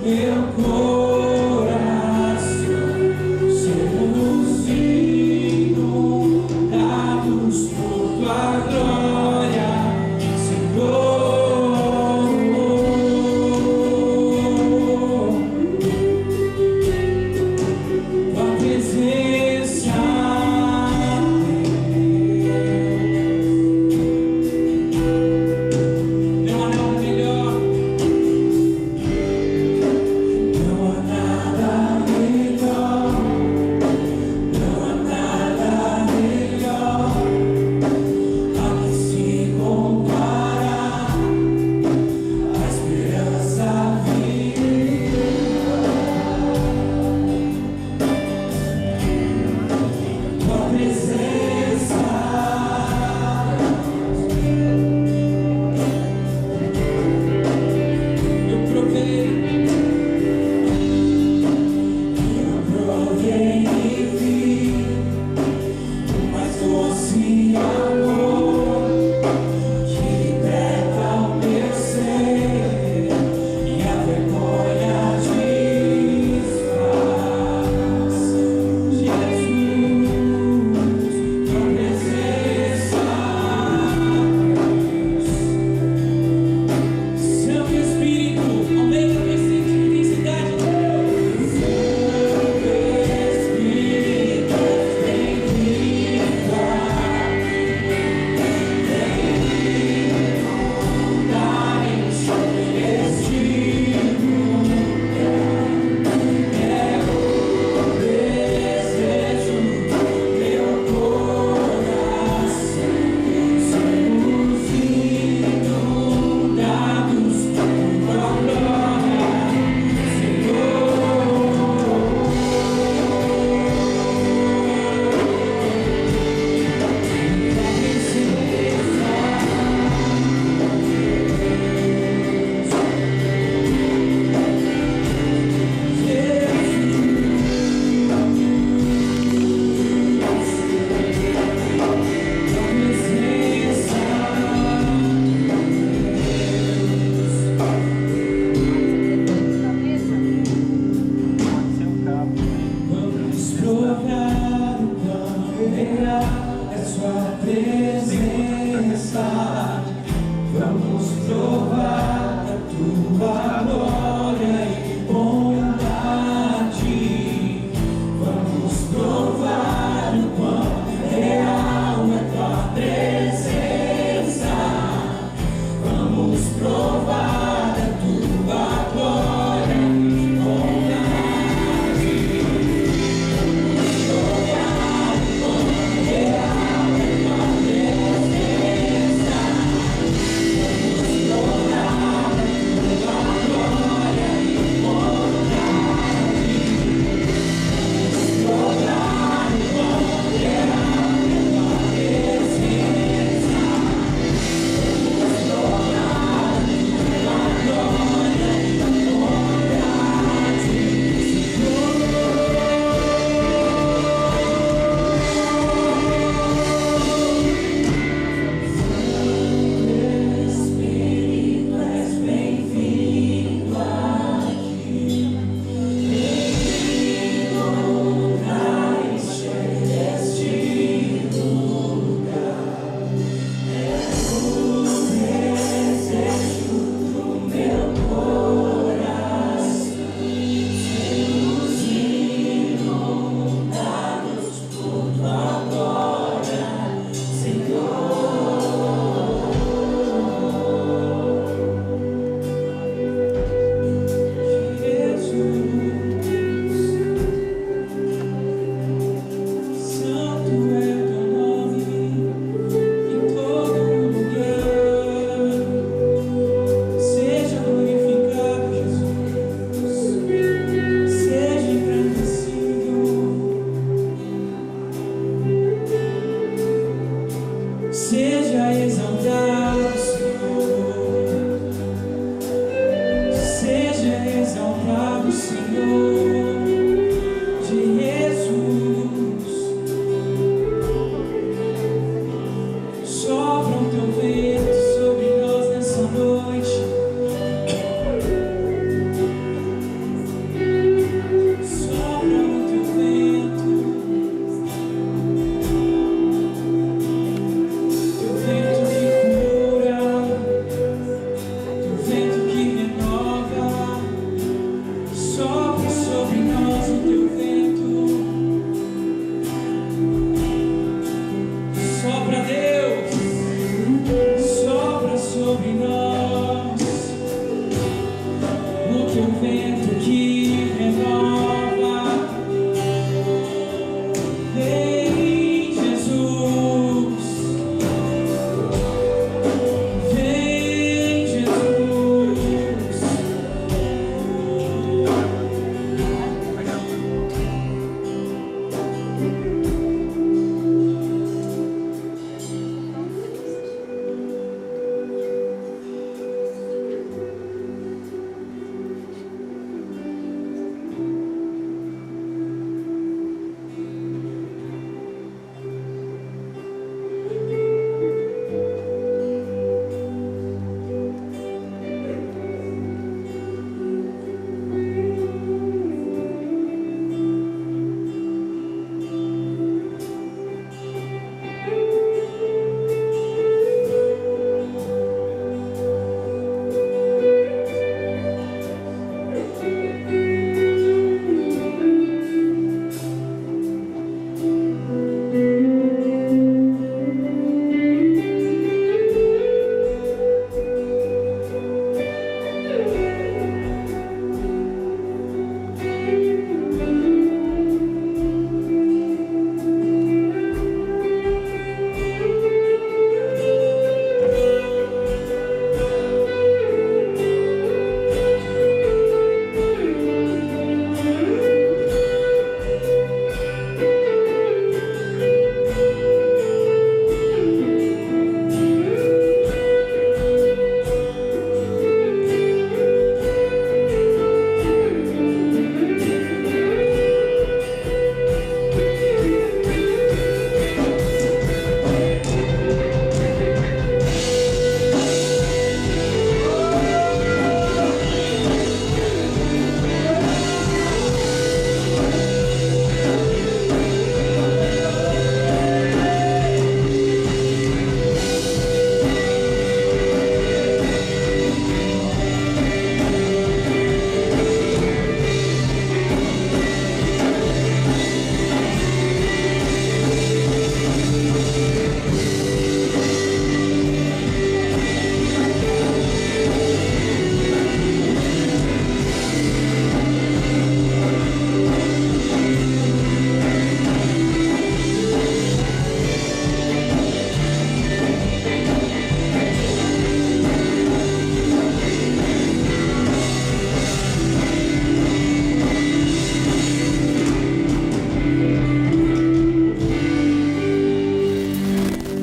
Meu corpo Sopra sobre nós o teu vento. Sopra, Deus. Sopra sobre nós o teu vento que renova. Vem, Jesus. Vem, Jesus.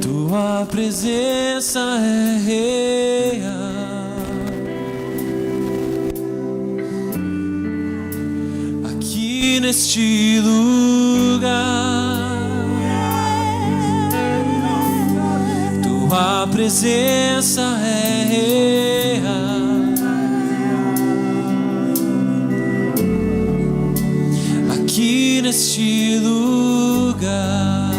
Tua presença é real aqui neste lugar. Tua presença é real aqui neste lugar.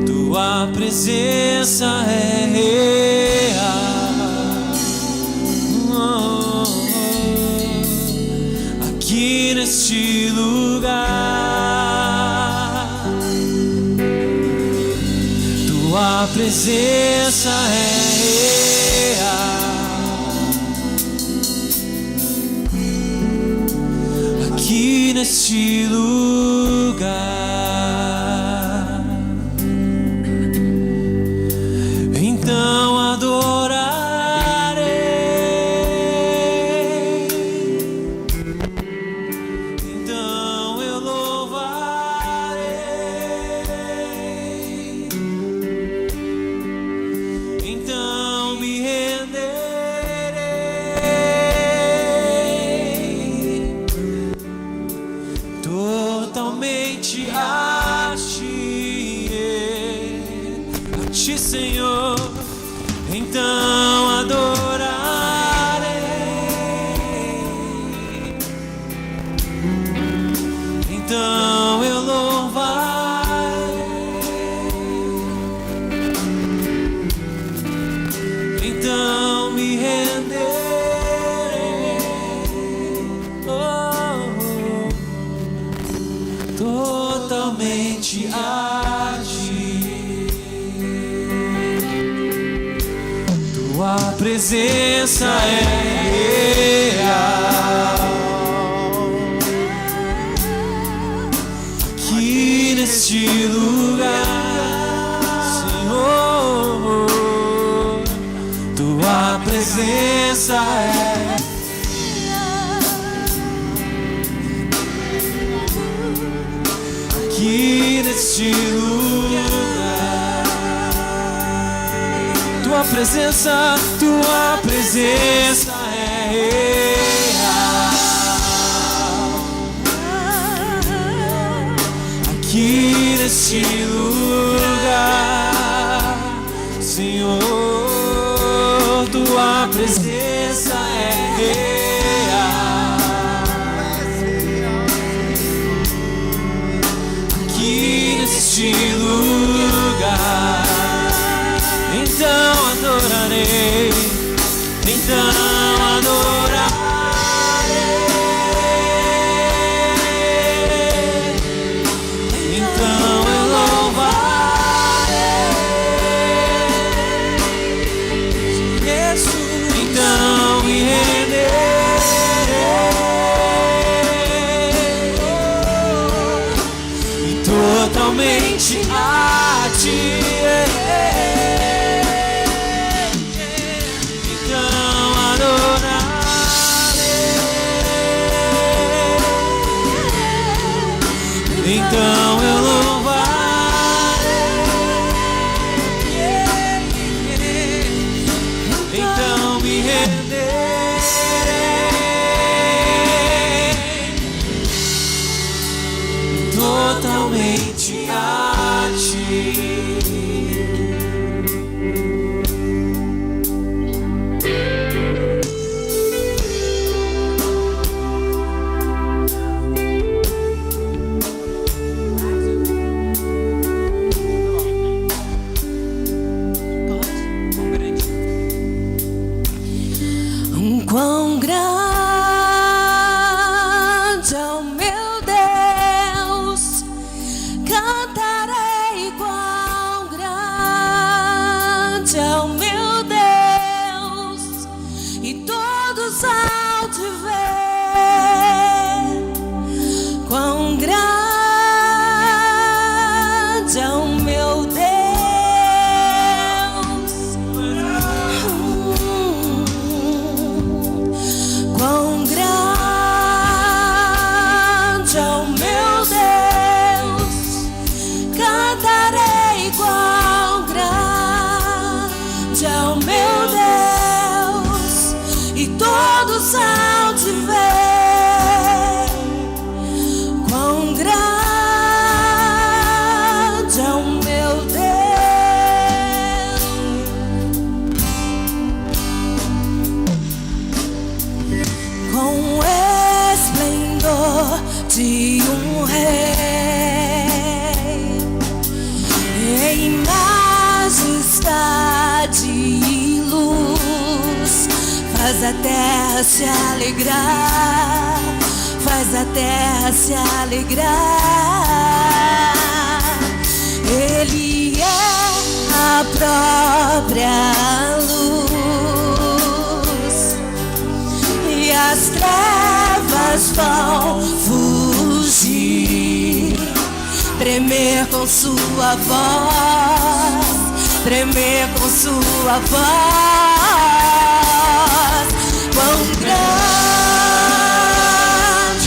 Tua presença é real aqui neste lugar. Tua presença é real aqui neste lugar. Então adorarei, então eu louvarei, então me renderei totalmente totalmente a ti. Tua presença é real aqui neste lugar, Senhor. Tua presença é aqui neste lugar. Tua presença é real aqui neste lugar, Senhor. Tua presença é real aqui neste lugar. Então adorarei, então adorarei, então eu louvarei, Jesus, então me renderei totalmente a ti. Então eu louvarei, então me renderei totalmente a ti. Quão grande é o meu Deus, cantarei. Quão grande é o meu Deus, e todos hão de ver. Quão grande é o meu Deus. Quão grande é o meu Deus, cantarei. Quão grande é o meu Deus, e todos hão de ver. Quão grande é o meu Deus. Com o esplendor de um rei, em majestade e luz, faz a terra se alegrar, faz a terra se alegrar. Ele é a própria luz, e as trevas vão fugir, tremer com sua voz, tremer com sua voz. Quão grande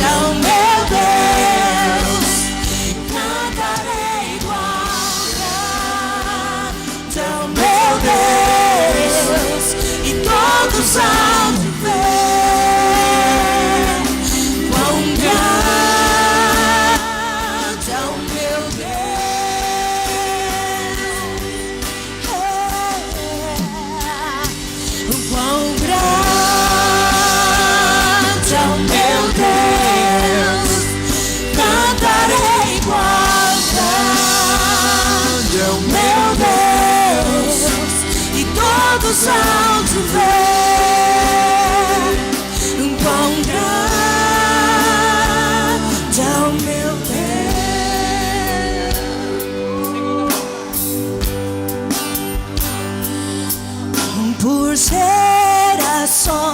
é o meu Deus, cantarei. Quão grande é o meu Deus, e todos hão de ver. Quão grande é o meu Deus. Quão grande é o meu Deus, cantarei. Quão grande é o meu Deus, e todos hão de ver. Quão grande é o meu Deus.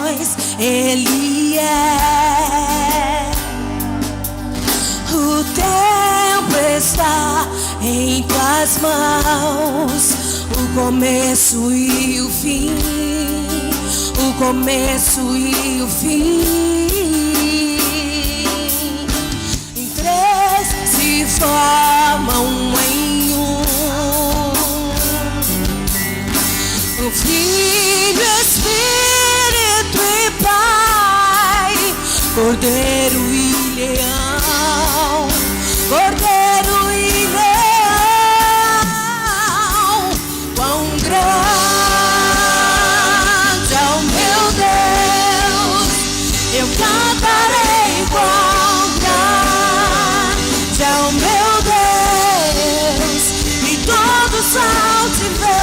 pois Ele é. O tempo está em tuas mãos, o começo e o fim, o começo e o fim. Em três se formam em um: o Filho, Espírito e Pai, Cordeiro e Leão, Cordeiro e Leão. Quão grande é o meu Deus, eu cantarei. Quão grande é o meu Deus, e todos vão te ver.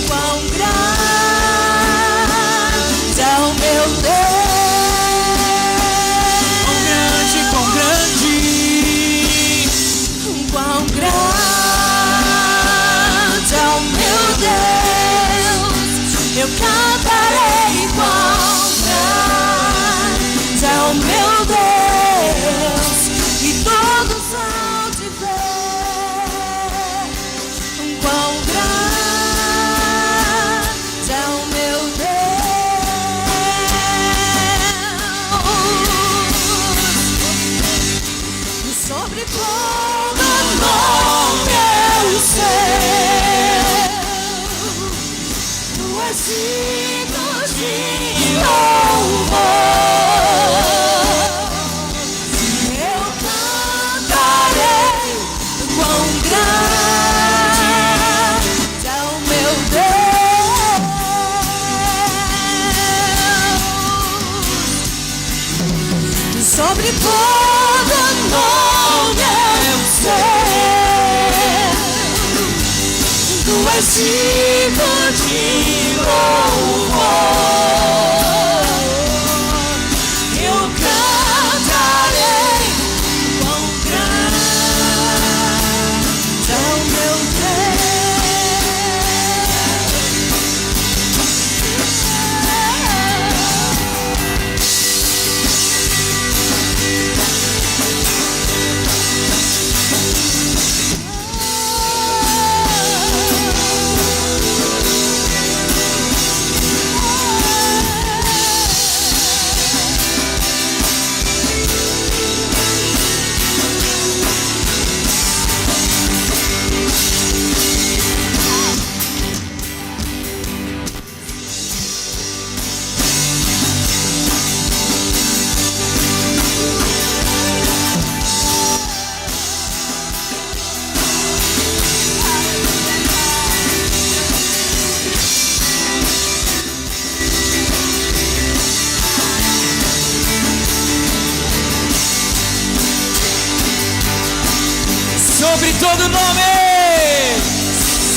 Quão grande é o meu Deus, Quão grande, quão grande é o meu Deus, eu cantarei. Quão grande é o meu Deus, e todos vão te ver. Quão grande é o meu Deus. Sobre todo nome eu sei, tu és digno de louvor. Eu cantarei. Quão grande é o meu Deus. Sobre todo nome eu sei, tu és digno de louvor. Eu cantarei. Quão grande é o meu sobre todo nome,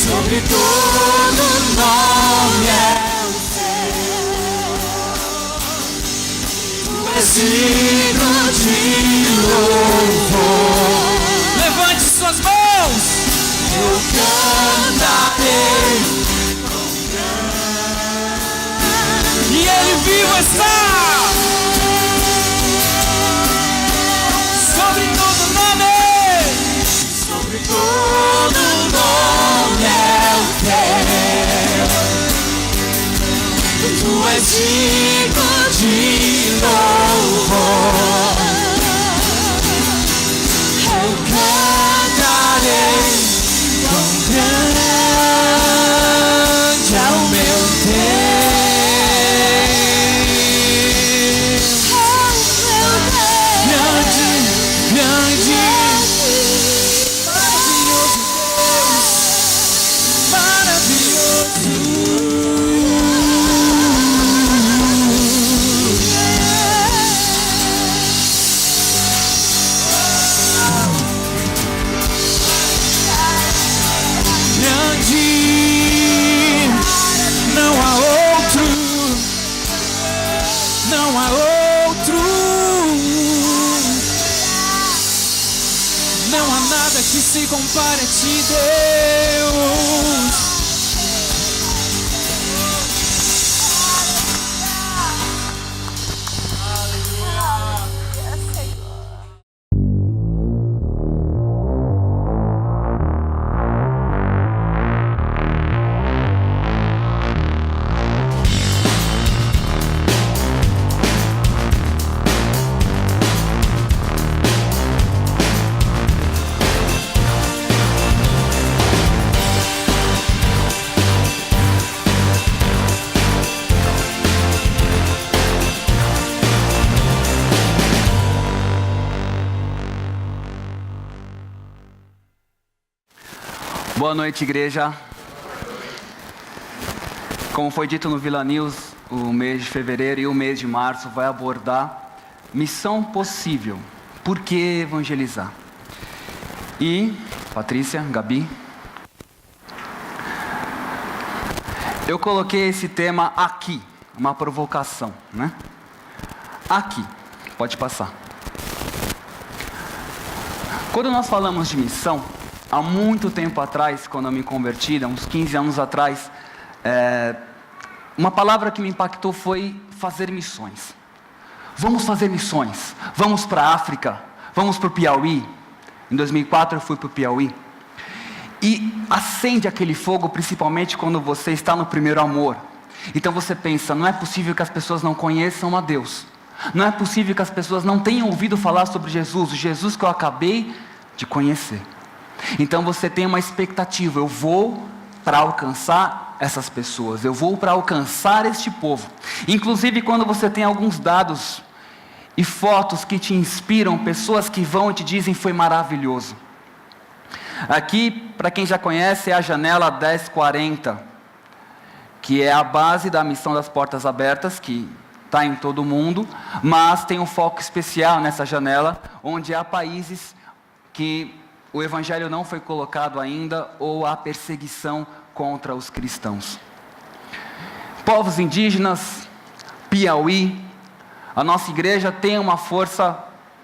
sobre todo nome eu sei, tu és digno de louvor. levante suas mãos. Eu cantarei. E Ele vivo está. Sobre todo nome, Sobre todo nome eu tenho, tu és digno de louvor. Eu cantarei. Quão grande é o meu Deus, grande, grande, maravilhoso. Grande, não há outro, não há outro, não há nada que se compare a ti, Deus. Boa noite, igreja. Como foi dito no Vila News, o mês de fevereiro e o mês de março vai abordar missão possível. Por que evangelizar? E, Patrícia, Gabi, eu coloquei esse tema aqui, uma provocação, né? Aqui, pode passar. Quando nós falamos de missão, há muito tempo atrás, quando eu me converti, há uns 15 anos atrás, uma palavra que me impactou foi fazer missões. Vamos fazer missões, vamos para a África, vamos para o Piauí. Em 2004 eu fui para o Piauí. E acende aquele fogo, principalmente quando você está no primeiro amor. Então você pensa, não é possível que as pessoas não conheçam a Deus. Não é possível que as pessoas não tenham ouvido falar sobre Jesus, o Jesus que eu acabei de conhecer. Então você tem uma expectativa, eu vou para alcançar essas pessoas, eu vou para alcançar este povo. Inclusive quando você tem alguns dados e fotos que te inspiram, pessoas que vão e te dizem foi maravilhoso. Aqui, para quem já conhece, é a janela 1040, que é a base da missão das portas abertas, que está em todo o mundo, mas tem um foco especial nessa janela, onde há países que o evangelho não foi colocado ainda, ou há perseguição contra os cristãos. Povos indígenas, Piauí, a nossa igreja tem uma força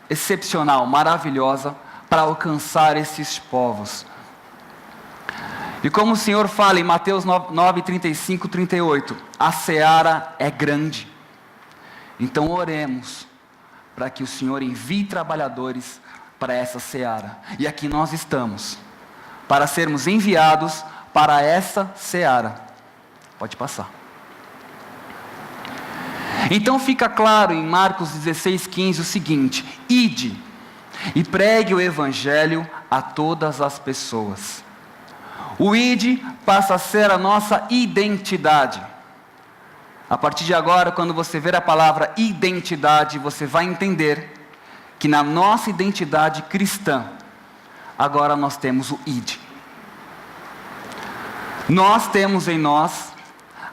excepcional, maravilhosa, para alcançar esses povos. E como o Senhor fala em Mateus 9, 35, 38, a seara é grande. Então oremos para que o Senhor envie trabalhadores para essa seara. E aqui nós estamos, para sermos enviados para essa seara. Pode passar. Então fica claro em Marcos 16:15 o seguinte: ide e pregue o evangelho a todas as pessoas. O ide passa a ser a nossa identidade. A partir de agora, quando você ver a palavra identidade, você vai entender que na nossa identidade cristã, agora nós temos o ide. Nós temos em nós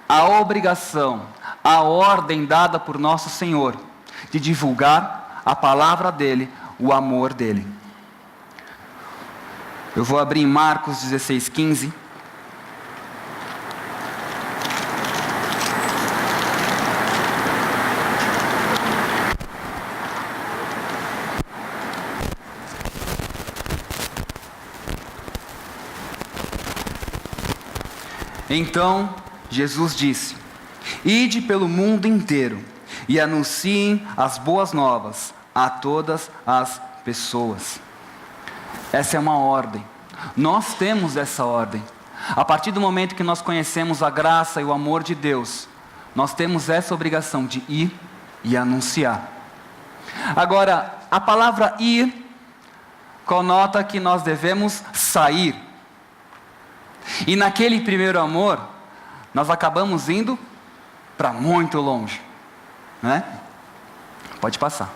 a obrigação, a ordem dada por nosso Senhor, de divulgar a palavra dEle, o amor dEle. Eu vou abrir em Marcos 16:15. Então, Jesus disse: ide pelo mundo inteiro e anunciem as boas novas a todas as pessoas. Essa é uma ordem. Nós temos essa ordem. A partir do momento que nós conhecemos a graça e o amor de Deus, nós temos essa obrigação de ir e anunciar. Agora, a palavra ir conota que nós devemos sair. E naquele primeiro amor, nós acabamos indo para muito longe, né? Pode passar.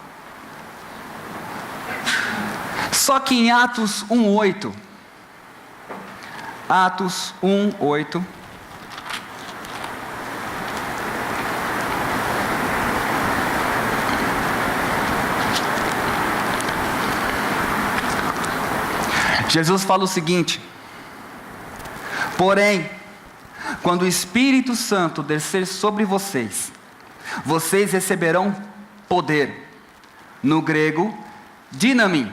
Só que em Atos 1:8, Atos 1:8, Jesus fala o seguinte: porém, quando o Espírito Santo descer sobre vocês, vocês receberão poder. No grego, dínami.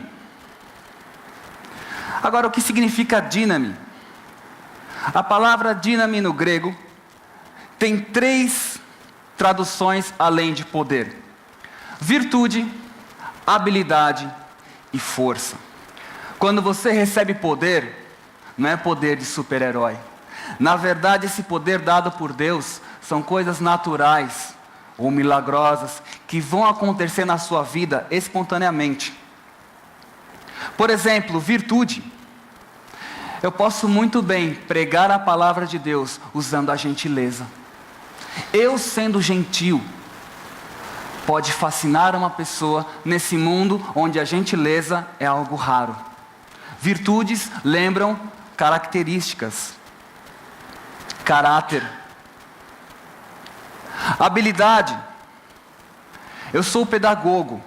Agora, o que significa dínami? A palavra dínami no grego tem 3 traduções além de poder: virtude, habilidade e força. Quando você recebe poder, não é poder de super-herói. Na verdade, esse poder dado por Deus são coisas naturais ou milagrosas que vão acontecer na sua vida espontaneamente. Por exemplo, virtude. Eu posso muito bem pregar a palavra de Deus usando a gentileza. Eu, sendo gentil, pode fascinar uma pessoa nesse mundo onde a gentileza é algo raro. Virtudes lembram características, caráter, habilidade. Eu sou pedagogo,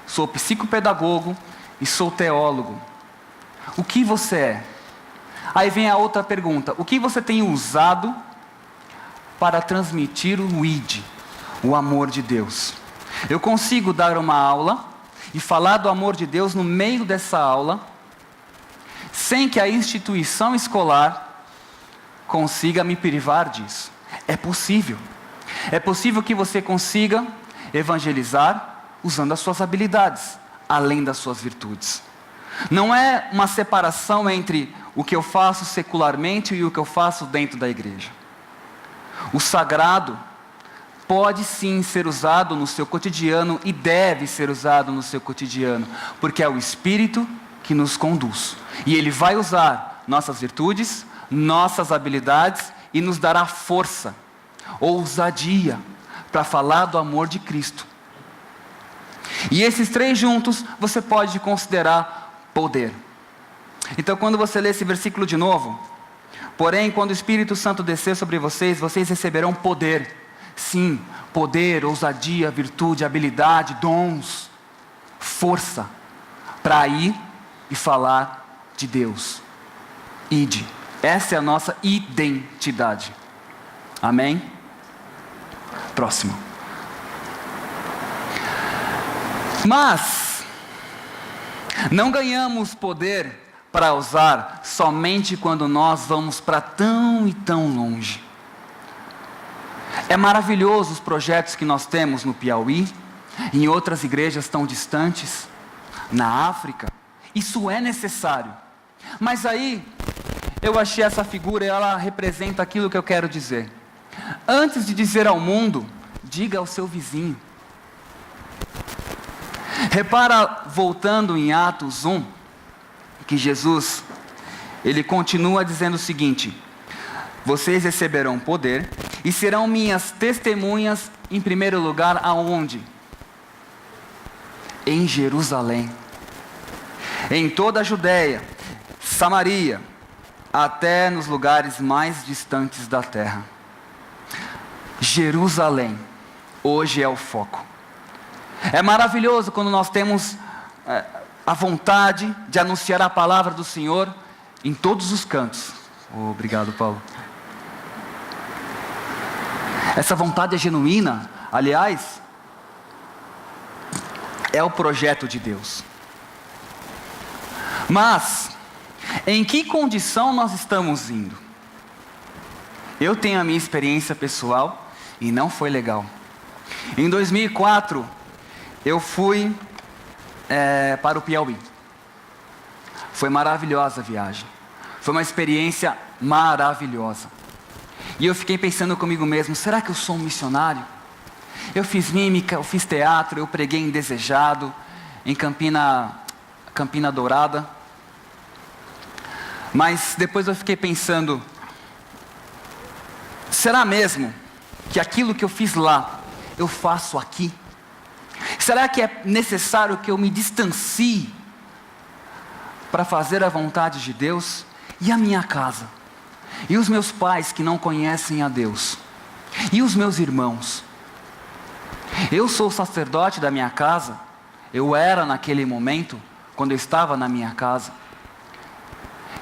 sou psicopedagogo e sou teólogo. O que você é? Aí vem a outra pergunta: o que você tem usado para transmitir o ID, o amor de Deus? Eu consigo dar uma aula e falar do amor de Deus no meio dessa aula, sem que a instituição escolar consiga me privar disso. É possível. É possível que você consiga evangelizar usando as suas habilidades, além das suas virtudes. Não é uma separação entre o que eu faço secularmente e o que eu faço dentro da igreja. O sagrado pode sim ser usado no seu cotidiano e deve ser usado no seu cotidiano, porque é o Espírito que nos conduz. E Ele vai usar nossas virtudes, nossas habilidades e nos dará força, ousadia, para falar do amor de Cristo. E esses três juntos você pode considerar poder. Então, quando você lê esse versículo de novo: porém, quando o Espírito Santo descer sobre vocês, vocês receberão poder. Sim, poder, ousadia, virtude, habilidade, dons, força, para ir e falar de Deus. Ide. Essa é a nossa identidade. Amém? Próximo. Mas não ganhamos poder para usar somente quando nós vamos para tão e tão longe. É maravilhoso os projetos que nós temos no Piauí, em outras igrejas tão distantes, na África. Isso é necessário. Mas aí, eu achei essa figura e ela representa aquilo que eu quero dizer. Antes de dizer ao mundo, diga ao seu vizinho. Repara, voltando em Atos 1, que Jesus, ele continua dizendo o seguinte: vocês receberão poder e serão minhas testemunhas, em primeiro lugar, aonde? Em Jerusalém, em toda a Judéia, Samaria, até nos lugares mais distantes da terra. Jerusalém, hoje é o foco. É maravilhoso quando nós temos a vontade de anunciar a palavra do Senhor em todos os cantos. Obrigado, Paulo. Essa vontade é genuína. Aliás, é o projeto de Deus. Mas, em que condição nós estamos indo? Eu tenho a minha experiência pessoal e não foi legal. Em 2004, eu fui para o Piauí. Foi maravilhosa a viagem. Foi uma experiência maravilhosa. E eu fiquei pensando comigo mesmo: será que eu sou um missionário? Eu fiz mímica, eu fiz teatro, eu preguei em Desejado, em Campina Dourada. Mas depois eu fiquei pensando: será mesmo que aquilo que eu fiz lá, eu faço aqui? Será que é necessário que eu me distancie para fazer a vontade de Deus? E a minha casa? E os meus pais que não conhecem a Deus? E os meus irmãos? Eu sou o sacerdote da minha casa. Eu era naquele momento, quando eu estava na minha casa.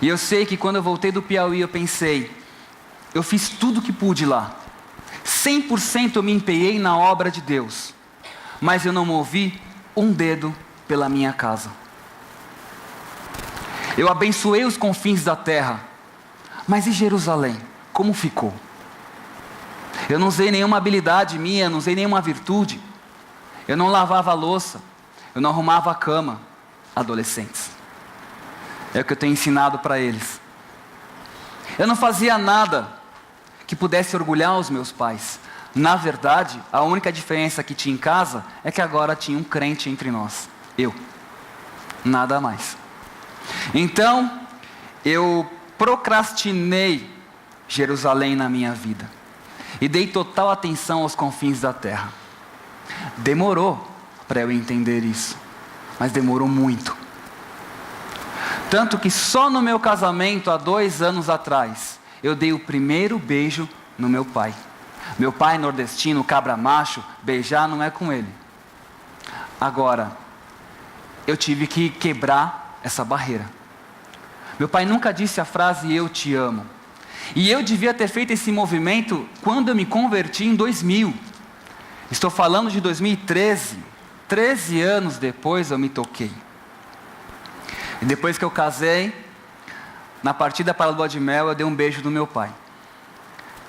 E eu sei que quando eu voltei do Piauí, eu pensei: eu fiz tudo o que pude lá. 100% eu me empenhei na obra de Deus. Mas eu não movi um dedo pela minha casa. Eu abençoei os confins da terra. Mas e Jerusalém? Como ficou? Eu não usei nenhuma habilidade minha, não usei nenhuma virtude. Eu não lavava a louça. Eu não arrumava a cama. Adolescentes. É o que eu tenho ensinado para eles. Eu não fazia nada que pudesse orgulhar os meus pais. Na verdade, a única diferença que tinha em casa é que agora tinha um crente entre nós. Eu. Nada mais. Então, eu procrastinei Jerusalém na minha vida. E dei total atenção aos confins da terra. Demorou para eu entender isso. Mas demorou muito. Tanto que só no meu casamento, há 2 anos atrás, eu dei o primeiro beijo no meu pai. Meu pai nordestino, cabra macho, beijar não é com ele. Agora, eu tive que quebrar essa barreira. Meu pai nunca disse a frase eu te amo. E eu devia ter feito esse movimento quando eu me converti em 2000. Estou falando de 2013. 13 anos depois eu me toquei. E depois que eu casei, na partida para a lua de mel, eu dei um beijo no meu pai.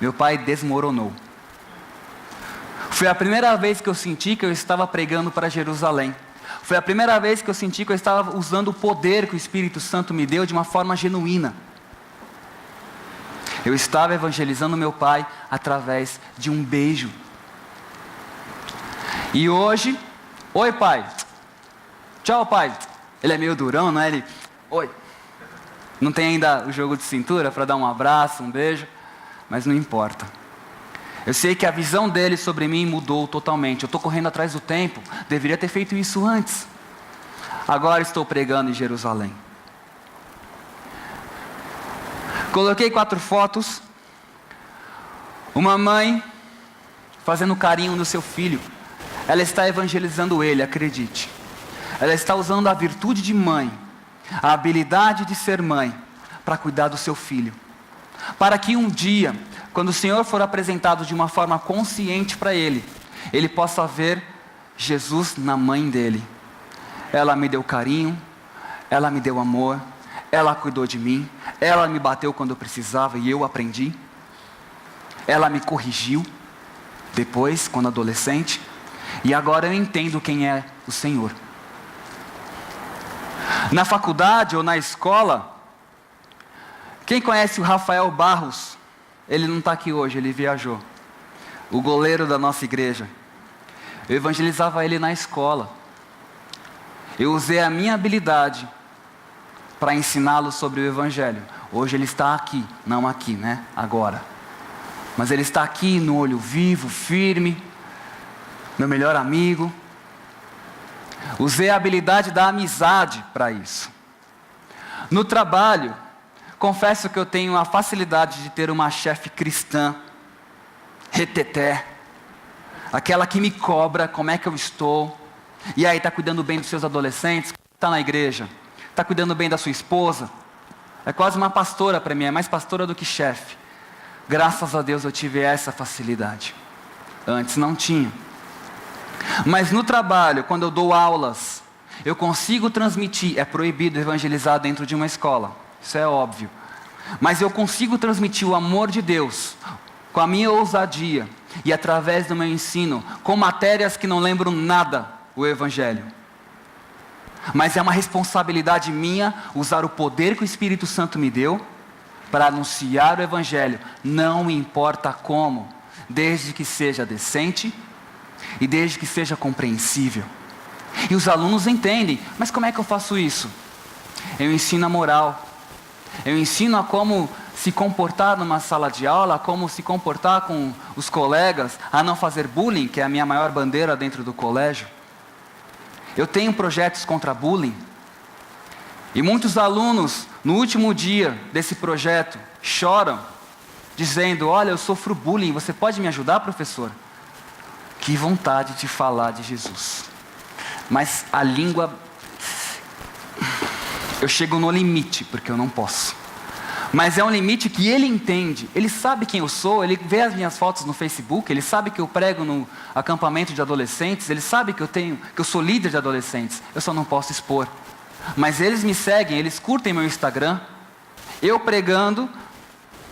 Meu pai desmoronou. Foi a primeira vez que eu senti que eu estava pregando para Jerusalém. Foi a primeira vez que eu senti que eu estava usando o poder que o Espírito Santo me deu de uma forma genuína. Eu estava evangelizando meu pai através de um beijo. E hoje, oi pai, tchau pai. Ele é meio durão, não é? Ele, oi. Não tem ainda o jogo de cintura para dar um abraço, um beijo, mas não importa. Eu sei que a visão dele sobre mim mudou totalmente. Eu estou correndo atrás do tempo, deveria ter feito isso antes. Agora estou pregando em Jerusalém. Coloquei 4 fotos. Uma mãe fazendo carinho no seu filho. Ela está evangelizando ele, acredite. Ela está usando a virtude de mãe, a habilidade de ser mãe, para cuidar do seu filho. Para que um dia, quando o Senhor for apresentado de uma forma consciente para ele, ele possa ver Jesus na mãe dele. Ela me deu carinho, ela me deu amor, ela cuidou de mim, ela me bateu quando eu precisava e eu aprendi. Ela me corrigiu, depois, quando adolescente, e agora eu entendo quem é o Senhor. Na faculdade ou na escola, quem conhece o Rafael Barros? Ele não está aqui hoje, ele viajou. O goleiro da nossa igreja. Eu evangelizava ele na escola. Eu usei a minha habilidade para ensiná-lo sobre o Evangelho. Hoje ele está aqui, não aqui, né? Agora. Mas ele está aqui no olho vivo, firme, meu melhor amigo. Usei a habilidade da amizade para isso. No trabalho, confesso que eu tenho a facilidade de ter uma chefe cristã, reteté, aquela que me cobra como é que eu estou. E aí, está cuidando bem dos seus adolescentes? Está na igreja? Está cuidando bem da sua esposa? É quase uma pastora para mim, é mais pastora do que chefe. Graças a Deus eu tive essa facilidade. Antes não tinha. Mas no trabalho, quando eu dou aulas, eu consigo transmitir, é proibido evangelizar dentro de uma escola, isso é óbvio. Mas eu consigo transmitir o amor de Deus, com a minha ousadia, e através do meu ensino, com matérias que não lembram nada, o Evangelho. Mas é uma responsabilidade minha, usar o poder que o Espírito Santo me deu, para anunciar o Evangelho, não importa como, desde que seja decente, e desde que seja compreensível. E os alunos entendem, mas como é que eu faço isso? Eu ensino a moral, eu ensino a como se comportar numa sala de aula, a como se comportar com os colegas, a não fazer bullying, que é a minha maior bandeira dentro do colégio. Eu tenho projetos contra bullying, e muitos alunos, no último dia desse projeto, choram, dizendo, olha, eu sofro bullying, você pode me ajudar, professor? Que vontade de falar de Jesus. Mas a língua, eu chego no limite, porque eu não posso. Mas é um limite que ele entende, ele sabe quem eu sou, ele vê as minhas fotos no Facebook, ele sabe que eu prego no acampamento de adolescentes, ele sabe que eu sou líder de adolescentes, eu só não posso expor. Mas eles me seguem, eles curtem meu Instagram, eu pregando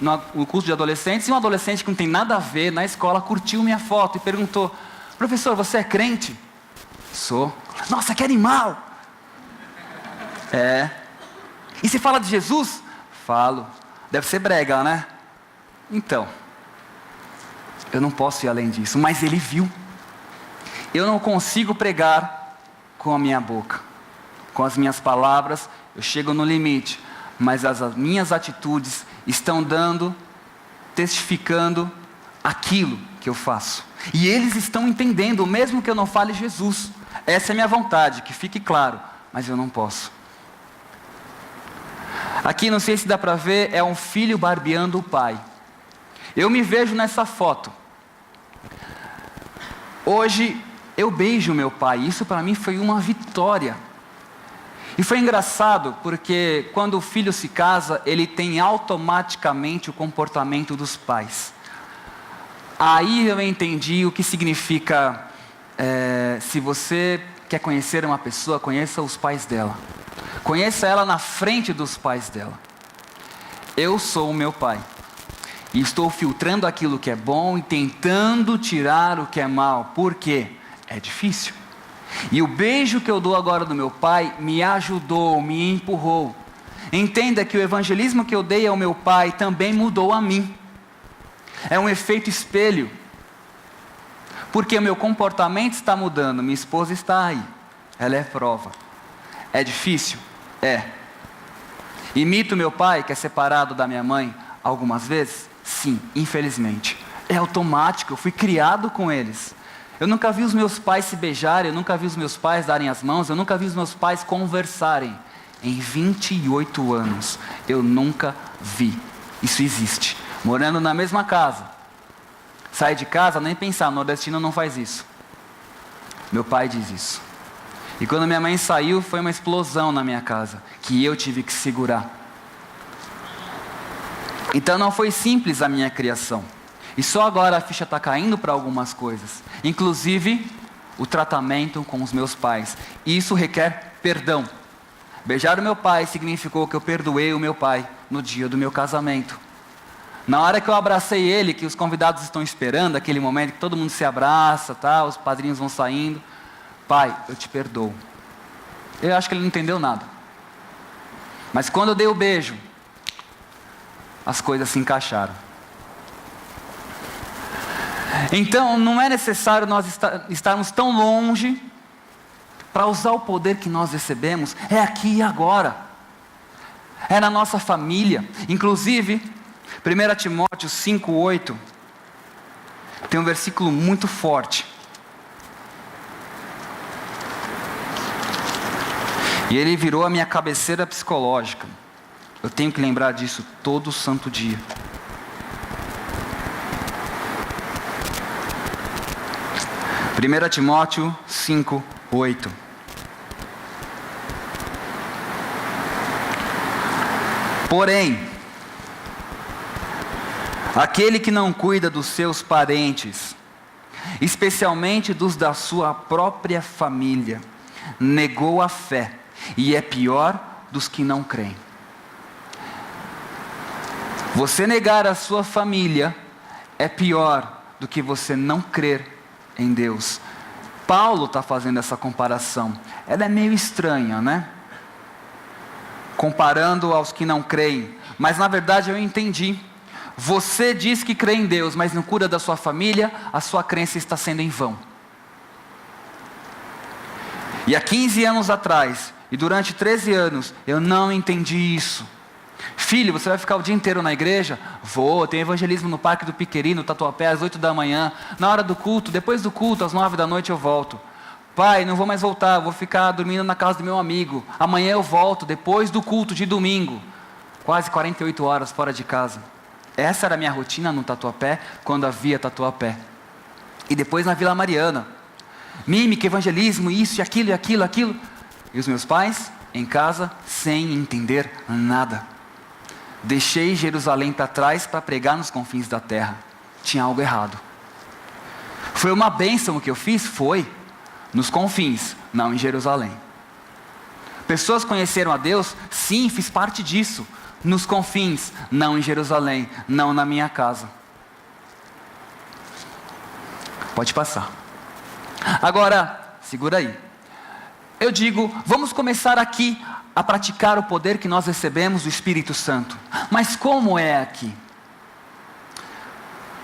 no curso de adolescentes, e um adolescente que não tem nada a ver na escola curtiu minha foto e perguntou, professor, você é crente? Sou. Nossa, que animal! É. E você fala de Jesus? Falo. Deve ser brega, né? Então, eu não posso ir além disso, mas ele viu. Eu não consigo pregar com a minha boca, com as minhas palavras, eu chego no limite, mas as minhas atitudes estão testificando aquilo que eu faço. E eles estão entendendo, mesmo que eu não fale Jesus. Essa é a minha vontade, que fique claro, mas eu não posso. Aqui, não sei se dá para ver, é um filho barbeando o pai. Eu me vejo nessa foto. Hoje, eu beijo meu pai. Isso para mim foi uma vitória. E foi engraçado, porque quando o filho se casa, ele tem automaticamente o comportamento dos pais. Aí eu entendi o que significa, se você quer conhecer uma pessoa, conheça os pais dela. Conheça ela na frente dos pais dela. Eu sou o meu pai. E estou filtrando aquilo que é bom e tentando tirar o que é mal. Por quê? É difícil. E o beijo que eu dou agora do meu pai me ajudou, me empurrou. Entenda que o evangelismo que eu dei ao meu pai também mudou a mim. É um efeito espelho. Porque o meu comportamento está mudando, minha esposa está aí. Ela é prova. É difícil? É. Imito meu pai, que é separado da minha mãe, algumas vezes? Sim, infelizmente. É automático, eu fui criado com eles. Eu nunca vi os meus pais se beijarem, eu nunca vi os meus pais darem as mãos, eu nunca vi os meus pais conversarem. Em 28 anos, eu nunca vi. Isso existe. Morando na mesma casa. Sai de casa, nem pensar, nordestino não faz isso. Meu pai diz isso. E quando minha mãe saiu, foi uma explosão na minha casa, que eu tive que segurar. Então não foi simples a minha criação. E só agora a ficha está caindo para algumas coisas. Inclusive, o tratamento com os meus pais. E isso requer perdão. Beijar o meu pai significou que eu perdoei o meu pai no dia do meu casamento. Na hora que eu abracei ele, que os convidados estão esperando, aquele momento que todo mundo se abraça, tá, os padrinhos vão saindo. Pai, eu te perdoo. Eu acho que ele não entendeu nada. Mas quando eu dei o beijo, as coisas se encaixaram. Então, não é necessário nós estarmos tão longe para usar o poder que nós recebemos. É aqui e agora. É na nossa família. Inclusive, 1 Timóteo 5:8 tem um versículo muito forte. E ele virou a minha cabeceira psicológica. Eu tenho que lembrar disso todo santo dia. Primeira Timóteo 5:8. Porém, aquele que não cuida dos seus parentes, especialmente dos da sua própria família, negou a fé e é pior dos que não creem. Você negar a sua família é pior do que você não crer em Deus. Paulo está fazendo essa comparação. Ela é meio estranha, né? Comparando aos que não creem. Mas na verdade eu entendi. Você diz que crê em Deus, mas não cuida da sua família, a sua crença está sendo em vão. E há 15 anos atrás, e durante 13 anos, eu não entendi isso. Filho, você vai ficar o dia inteiro na igreja? Vou, tem evangelismo no Parque do Piqueri, no Tatuapé, às 8 da manhã. Na hora do culto, depois do culto, às 9 da noite eu volto. Pai, não vou mais voltar, vou ficar dormindo na casa do meu amigo. Amanhã eu volto, depois do culto de domingo. Quase 48 horas fora de casa. Essa era a minha rotina no Tatuapé, quando havia Tatuapé. E depois na Vila Mariana. Mímica, evangelismo, isso e aquilo e aquilo, aquilo. E os meus pais, em casa, sem entender nada. Deixei Jerusalém para trás para pregar nos confins da terra. Tinha algo errado. Foi uma bênção o que eu fiz? Foi. Nos confins, não em Jerusalém. Pessoas conheceram a Deus? Sim, fiz parte disso. Nos confins, não em Jerusalém, não na minha casa. Pode passar. Agora, segura aí. Eu digo, vamos começar aqui a praticar o poder que nós recebemos do Espírito Santo. Mas como é aqui?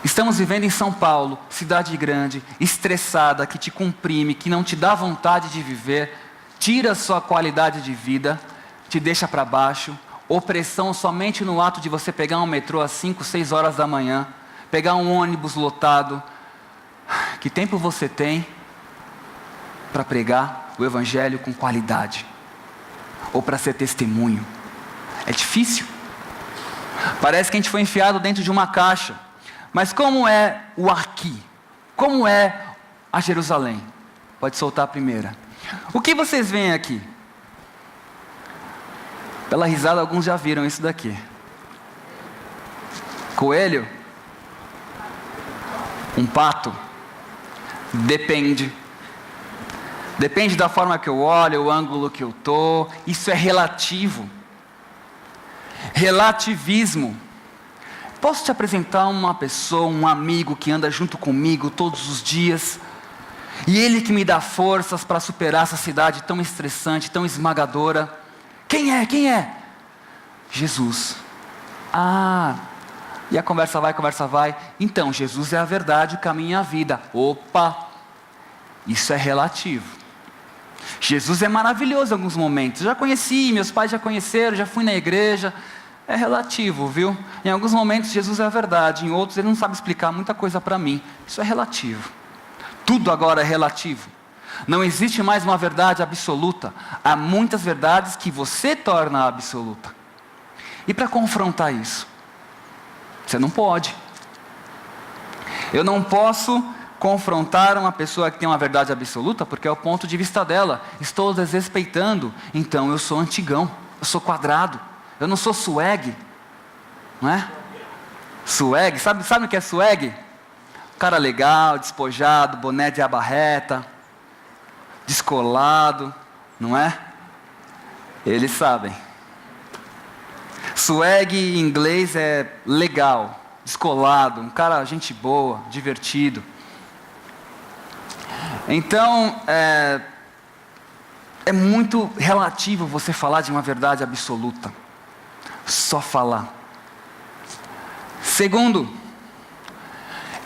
Estamos vivendo em São Paulo, cidade grande, estressada, que te comprime, que não te dá vontade de viver, tira a sua qualidade de vida, te deixa para baixo, opressão somente no ato de você pegar um metrô às 5, 6 horas da manhã, pegar um ônibus lotado. Que tempo você tem para pregar o Evangelho com qualidade? Ou para ser testemunho? É difícil. Parece que a gente foi enfiado dentro de uma caixa. Mas como é o aqui? Como é a Jerusalém? Pode soltar a primeira. O que vocês veem aqui? Pela risada, alguns já viram isso daqui. Coelho? Um pato? Depende. Depende da forma que eu olho, o ângulo que eu estou. Isso é relativo. Relativismo. Posso te apresentar uma pessoa, um amigo que anda junto comigo todos os dias, e ele que me dá forças para superar essa cidade tão estressante, tão esmagadora. Quem é? Quem é? Jesus. Ah, e a conversa vai. Então, Jesus é a verdade, o caminho e a vida. Opa, isso é relativo. Jesus é maravilhoso em alguns momentos. Já conheci, meus pais já conheceram, já fui na igreja. É relativo, viu? Em alguns momentos Jesus é a verdade, em outros ele não sabe explicar muita coisa para mim. Isso é relativo. Tudo agora é relativo. Não existe mais uma verdade absoluta. Há muitas verdades que você torna absoluta. E para confrontar isso, você não pode. Eu não posso confrontar uma pessoa que tem uma verdade absoluta, porque é o ponto de vista dela. Estou desrespeitando. Então eu sou antigão, eu sou quadrado. Eu não sou swag, não é? Swag, sabe o que é swag? Cara legal, despojado, boné de aba reta, descolado, não é? Eles sabem. Swag em inglês é legal, descolado, um cara gente boa, divertido. Então, é muito relativo você falar de uma verdade absoluta. Só falar. Segundo,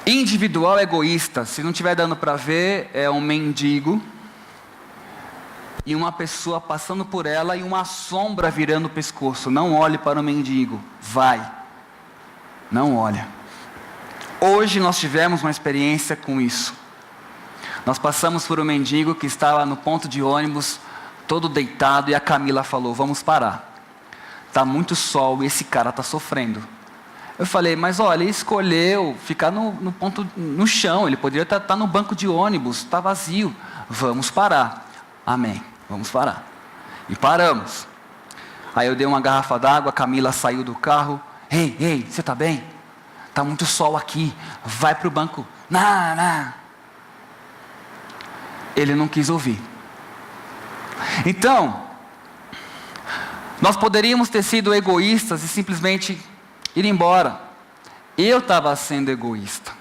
individual egoísta. Se não estiver dando para ver, é um mendigo e uma pessoa passando por ela e uma sombra virando o pescoço. Não olhe para o mendigo, vai. Não olha. Hoje nós tivemos uma experiência com isso. Nós passamos por um mendigo que estava no ponto de ônibus, todo deitado, e a Camila falou: vamos parar. Está muito sol e esse cara está sofrendo. Eu falei: mas olha, ele escolheu ficar no chão, ele poderia estar no banco de ônibus, está vazio. Vamos parar. Amém, vamos parar. E paramos. Aí eu dei uma garrafa d'água, a Camila saiu do carro. Ei, você está bem? Está muito sol aqui, vai para o banco. Não. Ele não quis ouvir. Então, nós poderíamos ter sido egoístas e simplesmente ir embora. Eu estava sendo egoísta.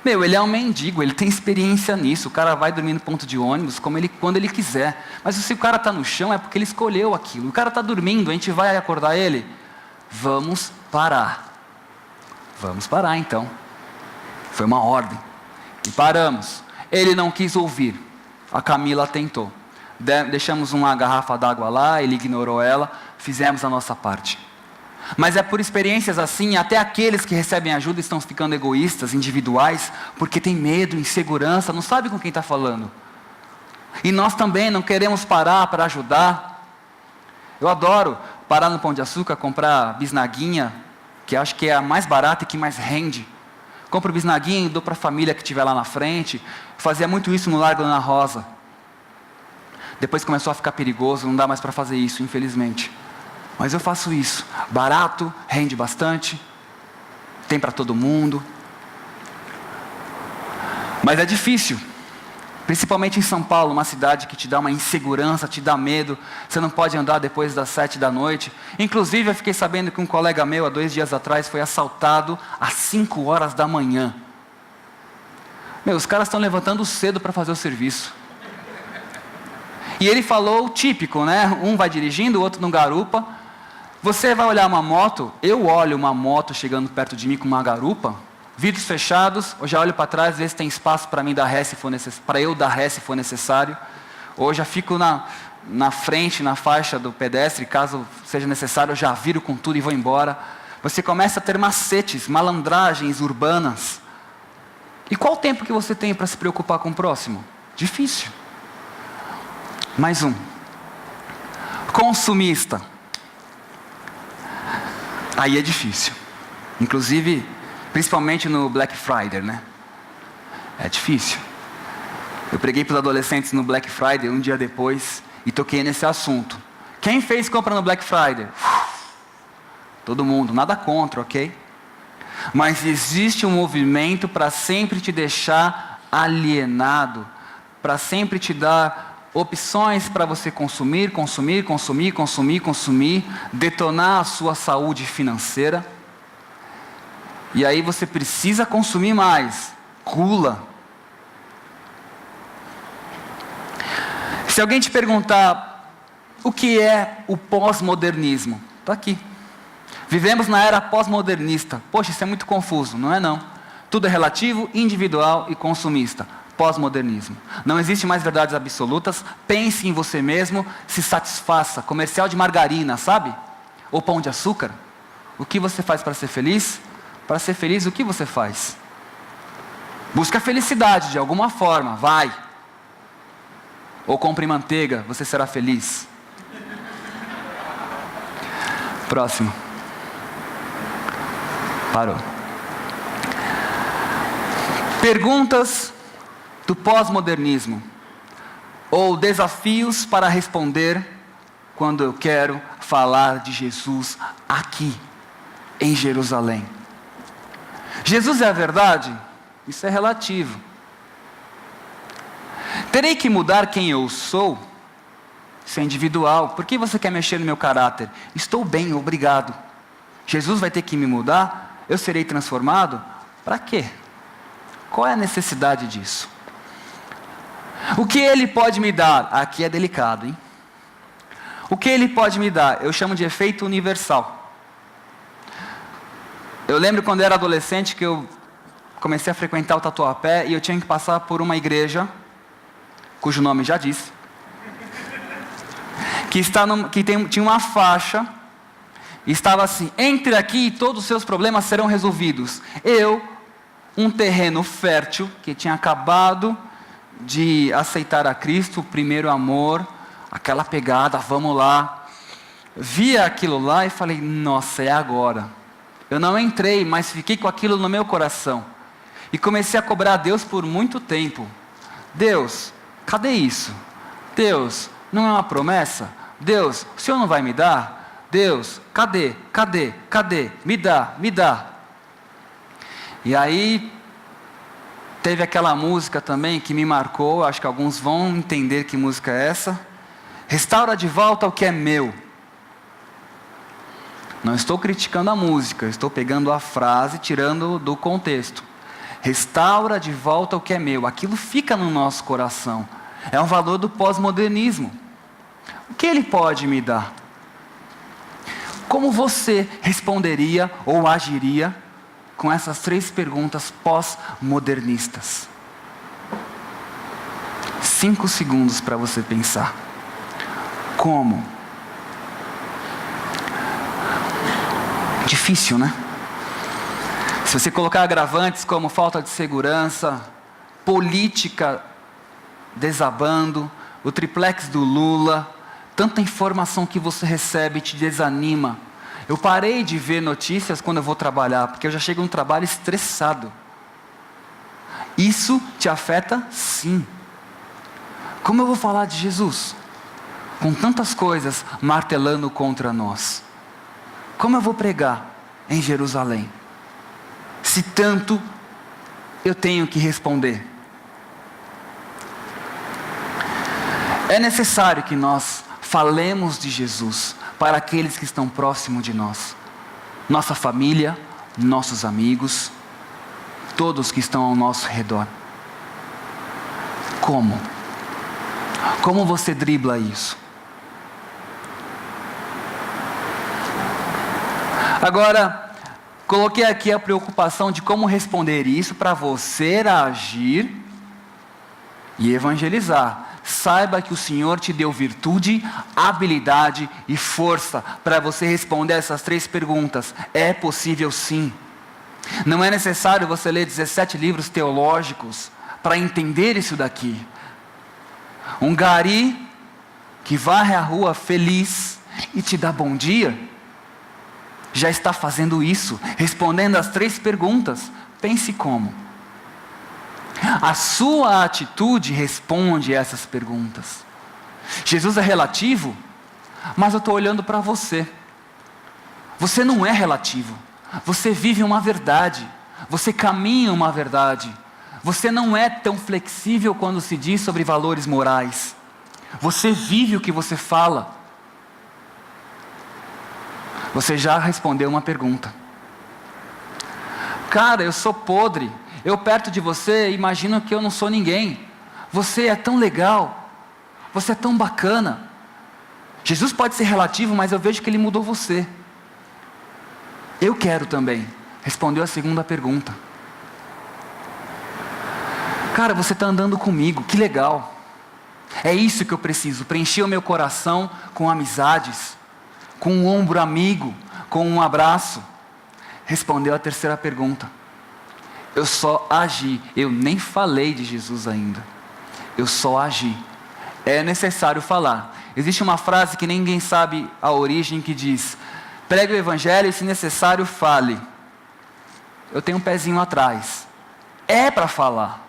Ele é um mendigo, ele tem experiência nisso. O cara vai dormir no ponto de ônibus quando ele quiser. Mas se o cara está no chão é porque ele escolheu aquilo. O cara está dormindo, a gente vai acordar ele? Vamos parar. Vamos parar então. Foi uma ordem. E paramos. Ele não quis ouvir. A Camila tentou. Deixamos uma garrafa d'água lá, ele ignorou ela, fizemos a nossa parte. Mas é por experiências assim, até aqueles que recebem ajuda estão ficando egoístas, individuais, porque tem medo, insegurança, não sabe com quem está falando. E nós também não queremos parar para ajudar. Eu adoro parar no Pão de Açúcar, comprar bisnaguinha, que acho que é a mais barata e que mais rende. Compro bisnaguinha e dou para a família que estiver lá na frente. Fazia muito isso no Largo Ana Rosa. Depois começou a ficar perigoso, não dá mais para fazer isso, infelizmente. Mas eu faço isso. Barato, rende bastante, tem para todo mundo. Mas é difícil. Principalmente em São Paulo, uma cidade que te dá uma insegurança, te dá medo. Você não pode andar depois das 7 da noite. Inclusive, eu fiquei sabendo que um colega meu, há 2 dias atrás, foi assaltado às 5 horas da manhã. Os caras estão levantando cedo para fazer o serviço. E ele falou o típico, né? Um vai dirigindo, o outro não garupa. Você vai olhar uma moto, eu olho uma moto chegando perto de mim com uma garupa, vidros fechados, eu já olho para trás, ver se tem espaço para mim dar ré se for necessário, para eu dar ré se for necessário. Ou eu já fico na frente, na faixa do pedestre, caso seja necessário, eu já viro com tudo e vou embora. Você começa a ter macetes, malandragens urbanas. E qual o tempo que você tem para se preocupar com o próximo? Difícil. Mais um. Consumista. Aí é difícil. Inclusive, principalmente no Black Friday, né? É difícil. Eu preguei para os adolescentes no Black Friday um dia depois e toquei nesse assunto. Quem fez compra no Black Friday? Todo mundo, nada contra, ok? Mas existe um movimento para sempre te deixar alienado, para sempre te dar opções para você consumir, detonar a sua saúde financeira. E aí você precisa consumir mais. Gula. Se alguém te perguntar o que é o pós-modernismo, está aqui. Vivemos na era pós-modernista. Poxa, isso é muito confuso, não é não? Tudo é relativo, individual e consumista. Pós-modernismo. Não existe mais verdades absolutas. Pense em você mesmo, se satisfaça. Comercial de margarina, sabe? Ou pão de açúcar. O que você faz para ser feliz? Para ser feliz, o que você faz? Busca a felicidade de alguma forma, vai. Ou compre manteiga, você será feliz. Próximo. Parou. Perguntas do pós-modernismo. Ou desafios para responder quando eu quero falar de Jesus aqui, em Jerusalém. Jesus é a verdade? Isso é relativo. Terei que mudar quem eu sou? Isso é individual. Por que você quer mexer no meu caráter? Estou bem, obrigado. Jesus vai ter que me mudar? Eu serei transformado? Para quê? Qual é a necessidade disso? O que Ele pode me dar? Aqui é delicado, hein? O que Ele pode me dar? Eu chamo de efeito universal. Eu lembro quando eu era adolescente que eu comecei a frequentar o Tatuapé e eu tinha que passar por uma igreja, cujo nome já disse, tinha uma faixa, e estava assim: entre aqui e todos os seus problemas serão resolvidos. Eu, um terreno fértil, que tinha acabado de aceitar a Cristo, o primeiro amor, aquela pegada, vamos lá, via aquilo lá e falei: nossa, é agora. Eu não entrei, mas fiquei com aquilo no meu coração. E comecei a cobrar a Deus por muito tempo. Deus, cadê isso? Deus, não é uma promessa? Deus, o Senhor não vai me dar? Deus, cadê? Me dá. E aí, teve aquela música também que me marcou, acho que alguns vão entender que música é essa. Restaura de volta o que é meu. Não estou criticando a música, estou pegando a frase, tirando do contexto. Restaura de volta o que é meu. Aquilo fica no nosso coração. É um valor do pós-modernismo. O que Ele pode me dar? Como você responderia ou agiria com essas 3 perguntas pós-modernistas? 5 segundos para você pensar. Como? Difícil, né? Se você colocar agravantes como falta de segurança, política desabando, o triplex do Lula, tanta informação que você recebe te desanima. Eu parei de ver notícias quando eu vou trabalhar, porque eu já chego no trabalho estressado. Isso te afeta? Sim. Como eu vou falar de Jesus? Com tantas coisas martelando contra nós. Como eu vou pregar em Jerusalém? Se tanto eu tenho que responder. É necessário que nós falemos de Jesus para aqueles que estão próximos de nós. Nossa família, nossos amigos, todos que estão ao nosso redor. Como? Como você dribla isso? Agora, coloquei aqui a preocupação de como responder isso para você agir e evangelizar. Saiba que o Senhor te deu virtude, habilidade e força para você responder essas 3 perguntas. É possível sim. Não é necessário você ler 17 livros teológicos para entender isso daqui. Um gari que varre a rua feliz e te dá bom dia, já está fazendo isso, respondendo as 3 perguntas. Pense como. A sua atitude responde essas perguntas. Jesus é relativo, mas eu estou olhando para você. Você não é relativo. Você vive uma verdade. Você caminha uma verdade. Você não é tão flexível quando se diz sobre valores morais. Você vive o que você fala. Você já respondeu uma pergunta. Cara, eu sou podre. Eu perto de você imagino que eu não sou ninguém. Você é tão legal. Você é tão bacana. Jesus pode ser relativo, mas eu vejo que Ele mudou você. Eu quero também. Respondeu a segunda pergunta. Cara, você está andando comigo, que legal. É isso que eu preciso, preencher o meu coração com amizades, com um ombro amigo, com um abraço. Respondeu a terceira pergunta. Eu só agi, eu nem falei de Jesus ainda. Eu só agi. É necessário falar. Existe uma frase que ninguém sabe a origem que diz: pregue o evangelho e se necessário fale. Eu tenho um pezinho atrás. É para falar.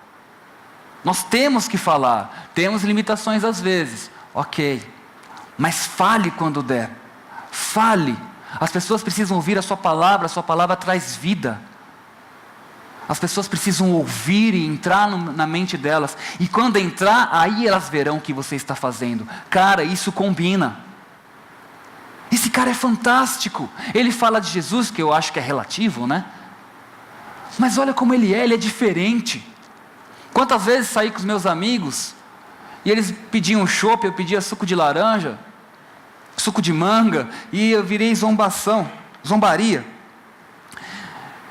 Nós temos que falar. Temos limitações às vezes. Ok. Mas fale quando der. Fale. As pessoas precisam ouvir a sua palavra traz vida. As pessoas precisam ouvir e entrar na mente delas. E quando entrar, aí elas verão o que você está fazendo. Cara, isso combina. Esse cara é fantástico. Ele fala de Jesus, que eu acho que é relativo, né? Mas olha como ele é diferente. Quantas vezes saí com os meus amigos e eles pediam chopp, eu pedia suco de laranja, suco de manga, e eu virei zombaria.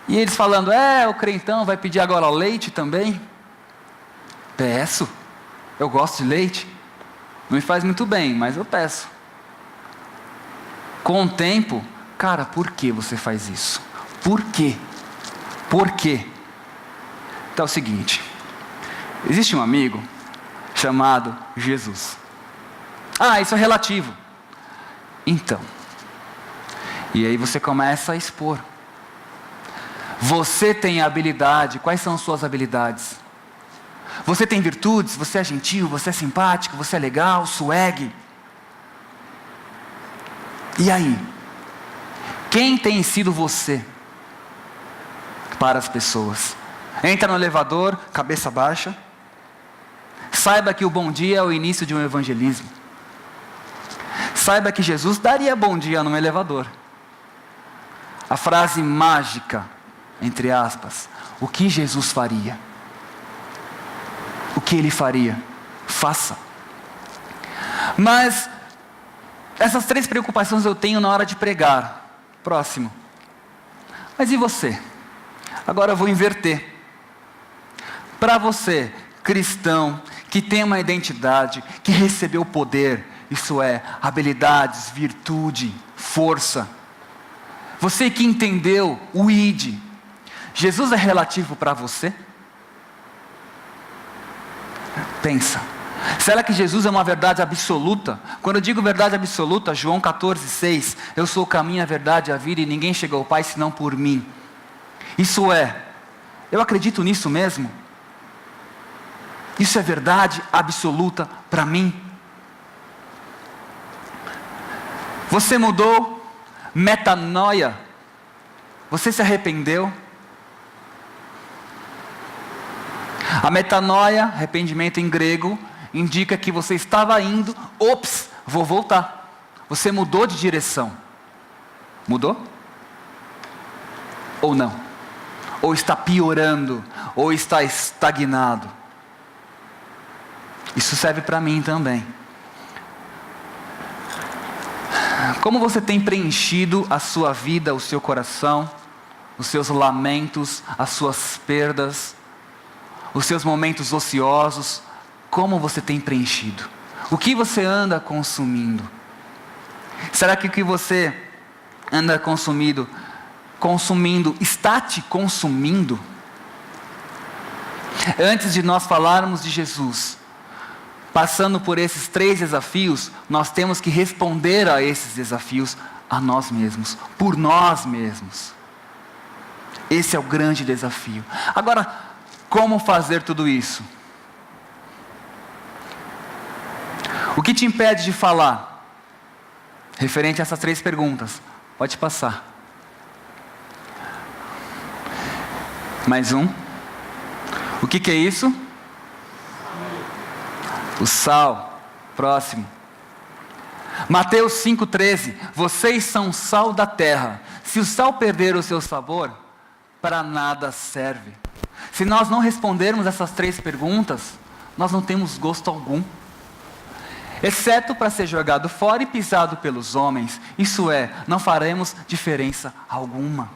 E eles falando: o crentão vai pedir agora leite também? Peço, eu gosto de leite, não me faz muito bem, mas eu peço. Com o tempo, cara, por que você faz isso? Por quê? Por quê? Então é o seguinte, existe um amigo chamado Jesus. Isso é relativo. Então, e aí você começa a expor. Você tem habilidade, quais são suas habilidades? Você tem virtudes, você é gentil, você é simpático, você é legal, swag. E aí? Quem tem sido você para as pessoas? Entra no elevador, cabeça baixa. Saiba que o bom dia é o início de um evangelismo. Saiba que Jesus daria bom dia no elevador. A frase mágica, entre aspas, o que Jesus faria? O que Ele faria? Faça. Mas essas 3 preocupações eu tenho na hora de pregar. Próximo. Mas e você? Agora eu vou inverter. Para você, cristão, que tem uma identidade, que recebeu poder, isso é, habilidades, virtude, força. Você que entendeu o ID, Jesus é relativo para você? Pensa. Será que Jesus é uma verdade absoluta? Quando eu digo verdade absoluta, João 14,6, eu sou o caminho, a verdade e a vida, e ninguém chega ao Pai senão por mim. Isso é, eu acredito nisso mesmo? Isso é verdade absoluta para mim? Você mudou? Metanoia. Você se arrependeu? A metanoia, arrependimento em grego, indica que você estava indo, vou voltar. Você mudou de direção. Mudou? Ou não? Ou está piorando? Ou está estagnado? Isso serve para mim também. Como você tem preenchido a sua vida, o seu coração, os seus lamentos, as suas perdas, os seus momentos ociosos? Como você tem preenchido? O que você anda consumindo? Será que o que você anda consumindo está te consumindo? Antes de nós falarmos de Jesus, passando por esses 3 desafios, nós temos que responder a esses desafios a nós mesmos, por nós mesmos. Esse é o grande desafio. Agora, como fazer tudo isso? O que te impede de falar? Referente a essas 3 perguntas. Pode passar. Mais um. O que é isso? O sal. Próximo. Mateus 5,13. Vocês são sal da terra. Se o sal perder o seu sabor, para nada serve. Se nós não respondermos essas 3 perguntas, nós não temos gosto algum. Exceto para ser jogado fora e pisado pelos homens. Isso é, não faremos diferença alguma.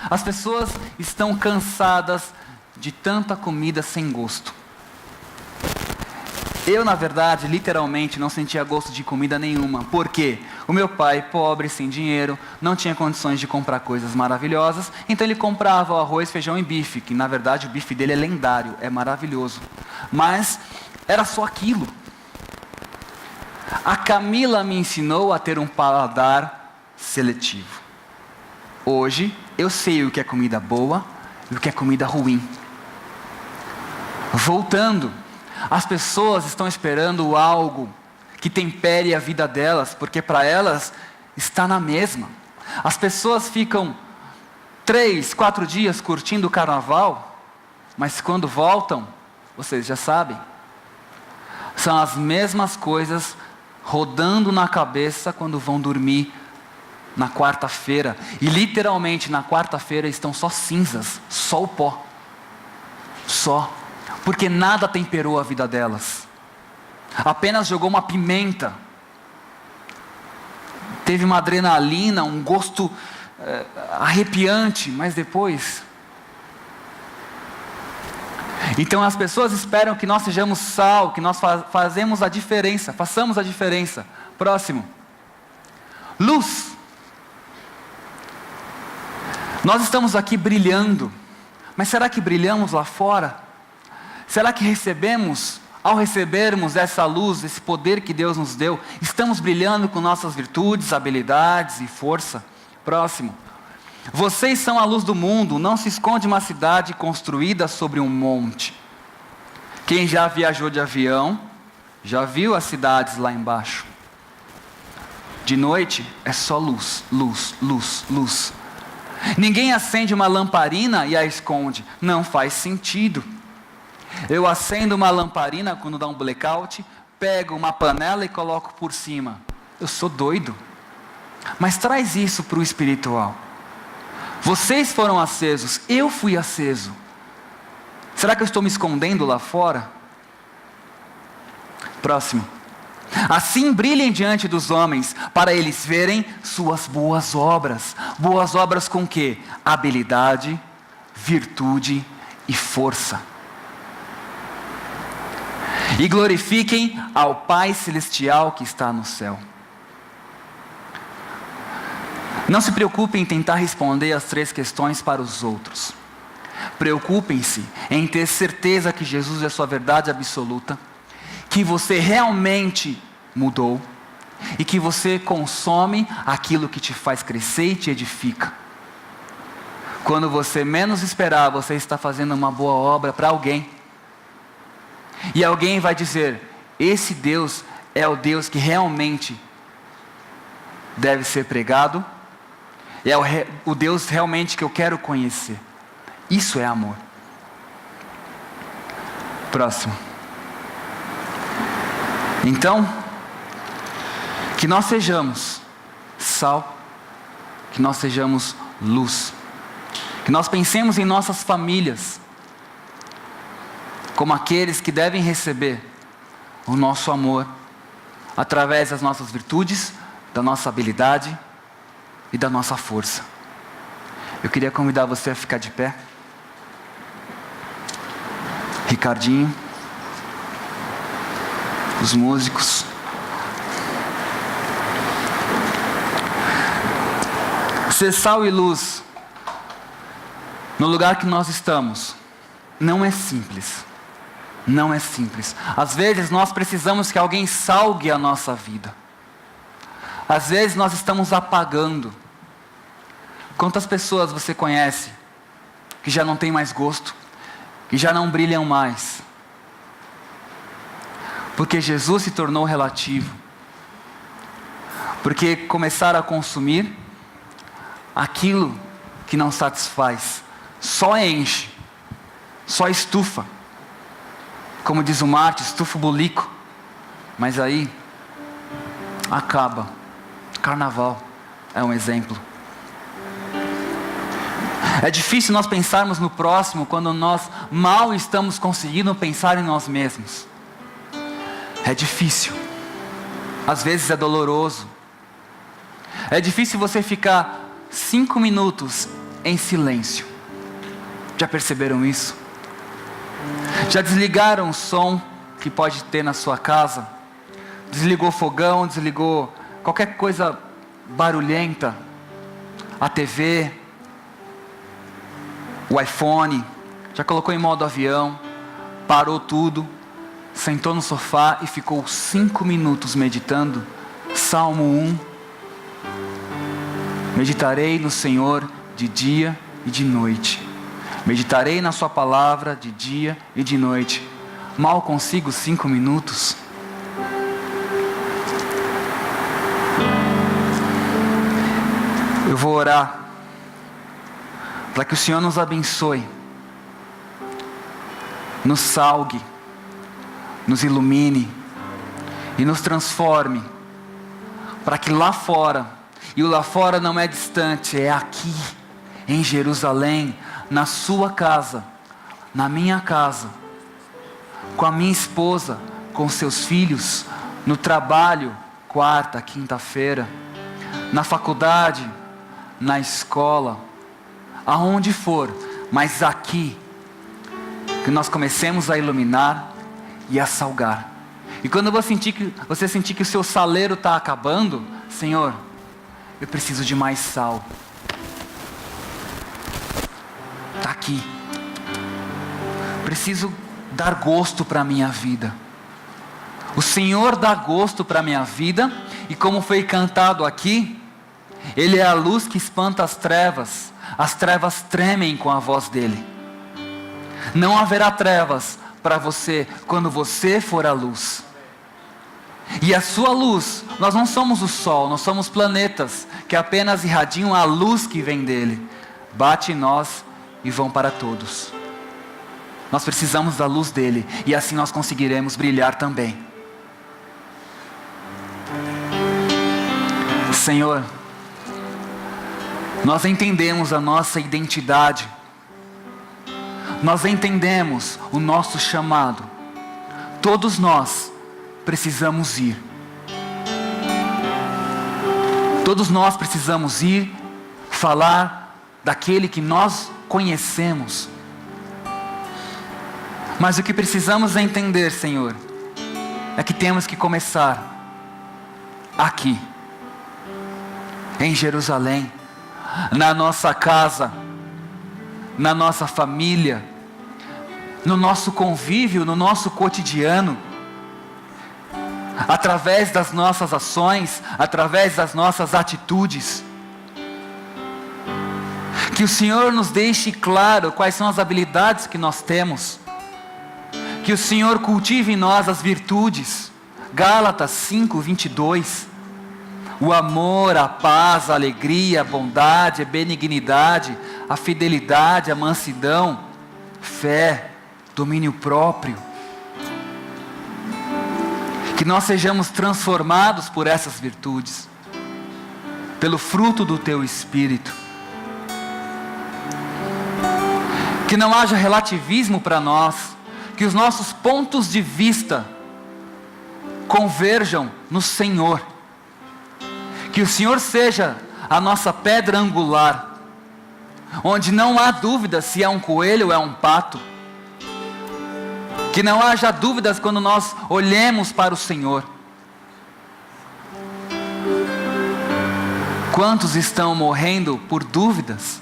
As pessoas estão cansadas de tanta comida sem gosto. Eu, na verdade, literalmente não sentia gosto de comida nenhuma. Por quê? O meu pai, pobre, sem dinheiro, não tinha condições de comprar coisas maravilhosas, então ele comprava o arroz, feijão e bife, que na verdade o bife dele é lendário, é maravilhoso. Mas era só aquilo. A Camila me ensinou a ter um paladar seletivo. Hoje, eu sei o que é comida boa e o que é comida ruim. Voltando, as pessoas estão esperando algo que tempere a vida delas, porque para elas está na mesma. As pessoas ficam 3, 4 dias curtindo o carnaval, mas quando voltam, vocês já sabem, são as mesmas coisas rodando na cabeça quando vão dormir na quarta-feira. E literalmente na quarta-feira estão só cinzas, só o pó. Só. Porque nada temperou a vida delas. Apenas jogou uma pimenta. Teve uma adrenalina, um gosto arrepiante, mas depois... Então as pessoas esperam que nós sejamos sal, que nós façamos a diferença. Próximo. Luz. Nós estamos aqui brilhando, mas será que brilhamos lá fora? Será que ao recebermos essa luz, esse poder que Deus nos deu, estamos brilhando com nossas virtudes, habilidades e força? Próximo. Vocês são a luz do mundo, não se esconde uma cidade construída sobre um monte. Quem já viajou de avião, já viu as cidades lá embaixo. De noite é só luz, luz, luz, luz. Ninguém acende uma lamparina e a esconde, não faz sentido. Eu acendo uma lamparina quando dá um blackout, pego uma panela e coloco por cima. Eu sou doido. Mas traz isso para o espiritual. Vocês foram acesos, eu fui aceso. Será que eu estou me escondendo lá fora? Próximo. Assim brilhem diante dos homens, para eles verem suas boas obras. Boas obras com quê? Habilidade, virtude e força. E glorifiquem ao Pai Celestial que está no céu. Não se preocupem em tentar responder as 3 questões para os outros. Preocupem-se em ter certeza que Jesus é a sua verdade absoluta, que você realmente mudou e que você consome aquilo que te faz crescer e te edifica. Quando você menos esperar, você está fazendo uma boa obra para alguém. E alguém vai dizer, esse Deus é o Deus que realmente deve ser pregado, é o Deus realmente que eu quero conhecer. Isso é amor. Próximo. Então, que nós sejamos sal, que nós sejamos luz, que nós pensemos em nossas famílias, como aqueles que devem receber o nosso amor, através das nossas virtudes, da nossa habilidade e da nossa força. Eu queria convidar você a ficar de pé. Ricardinho, os músicos. Ser sal e luz no lugar que nós estamos não é simples. Não é simples. Às vezes nós precisamos que alguém salgue a nossa vida. Às vezes nós estamos apagando. Quantas pessoas você conhece que já não tem mais gosto, que já não brilham mais? Porque Jesus se tornou relativo. Porque começaram a consumir aquilo que não satisfaz, só enche, só estufa. Como diz o Marte, estufa o bulico. Mas aí, acaba. Carnaval é um exemplo. É difícil nós pensarmos no próximo quando nós mal estamos conseguindo pensar em nós mesmos. É difícil. Às vezes é doloroso. É difícil você ficar 5 minutos em silêncio. Já perceberam isso? Já desligaram o som que pode ter na sua casa? Desligou o fogão, desligou qualquer coisa barulhenta, a TV, o iPhone, já colocou em modo avião, parou tudo, sentou no sofá e ficou 5 minutos meditando? Salmo 1. Meditarei no Senhor de dia e de noite. Meditarei na sua palavra de dia e de noite. Mal consigo 5 minutos. Eu vou orar para que o Senhor nos abençoe, nos salgue, nos ilumine e nos transforme, para que lá fora, e o lá fora não é distante, é aqui, em Jerusalém, na sua casa, na minha casa, com a minha esposa, com seus filhos, no trabalho, quarta, quinta-feira, na faculdade, na escola, aonde for, mas aqui, que nós comecemos a iluminar e a salgar. E quando você sentir que o seu saleiro está acabando, Senhor, eu preciso de mais sal. Está aqui. Preciso dar gosto para a minha vida. O Senhor dá gosto para a minha vida, e como foi cantado aqui, Ele é a luz que espanta as trevas tremem com a voz dEle. Não haverá trevas para você quando você for a luz. E a sua luz, nós não somos o sol, nós somos planetas que apenas irradiam a luz que vem dEle. Bate em nós e vão para todos. Nós precisamos da luz dEle, e assim nós conseguiremos brilhar também. Senhor, nós entendemos a nossa identidade, nós entendemos o nosso chamado. Todos nós precisamos ir. Todos nós precisamos ir falar daquele que nós conhecemos. Mas o que precisamos entender, Senhor, é que temos que começar aqui, em Jerusalém, na nossa casa, na nossa família, no nosso convívio, no nosso cotidiano, através das nossas ações, através das nossas atitudes. Que o Senhor nos deixe claro quais são as habilidades que nós temos. Que o Senhor cultive em nós as virtudes. Gálatas 5:22. O amor, a paz, a alegria, a bondade, a benignidade, a fidelidade, a mansidão, fé, domínio próprio. Que nós sejamos transformados por essas virtudes, pelo fruto do Teu Espírito. Que não haja relativismo para nós, que os nossos pontos de vista converjam no Senhor. Que o Senhor seja a nossa pedra angular, onde não há dúvida se é um coelho ou é um pato. Que não haja dúvidas quando nós olhemos para o Senhor. Quantos estão morrendo por dúvidas?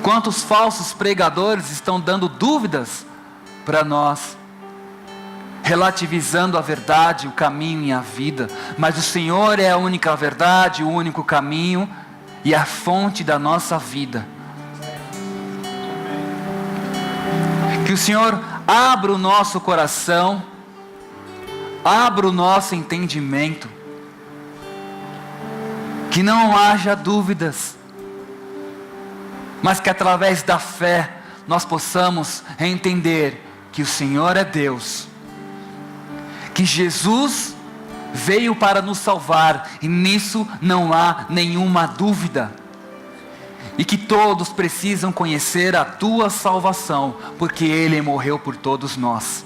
Quantos falsos pregadores estão dando dúvidas para nós? relativizando a verdade, o caminho e a vida, mas o Senhor é a única verdade, o único caminho e a fonte da nossa vida. Que o Senhor abra o nosso coração, abra o nosso entendimento, que não haja dúvidas, mas que através da fé nós possamos entender que o Senhor é Deus, que Jesus veio para nos salvar, e nisso não há nenhuma dúvida, e que todos precisam conhecer a tua salvação, porque Ele morreu por todos nós.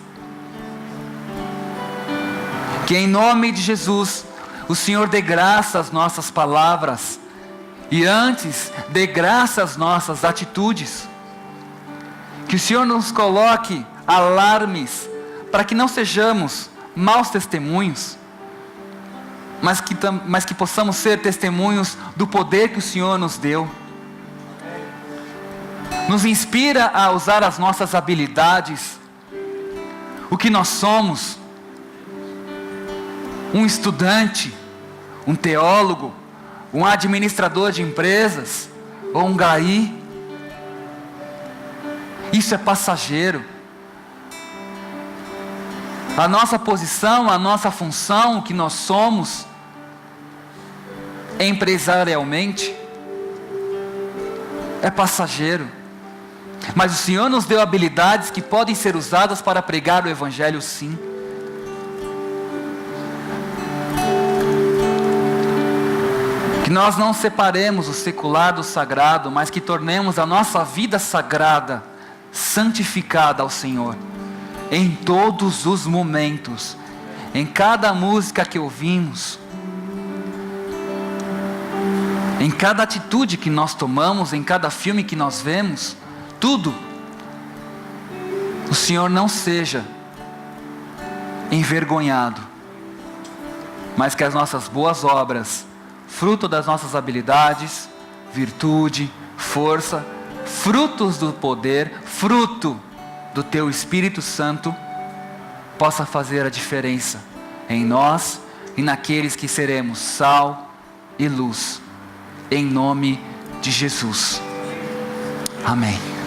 Que em nome de Jesus, o Senhor dê graça às nossas palavras, e antes dê graça às nossas atitudes. Que o Senhor nos coloque alarmes, para que não sejamos maus testemunhos, mas que possamos ser testemunhos do poder que o Senhor nos deu. Nos inspira a usar as nossas habilidades, o que nós somos, um estudante, um teólogo, um administrador de empresas, ou um GAI. Isso é passageiro. A nossa posição, a nossa função, o que nós somos, empresarialmente, é passageiro. Mas o Senhor nos deu habilidades que podem ser usadas para pregar o Evangelho, sim. Que nós não separemos o secular do sagrado, mas que tornemos a nossa vida sagrada, santificada ao Senhor, em todos os momentos, em cada música que ouvimos, em cada atitude que nós tomamos, em cada filme que nós vemos, tudo. O Senhor não seja envergonhado, mas que as nossas boas obras, fruto das nossas habilidades, virtude, força, frutos do poder, fruto do Teu Espírito Santo, possa fazer a diferença em nós e naqueles que seremos sal e luz, em nome de Jesus. Amém.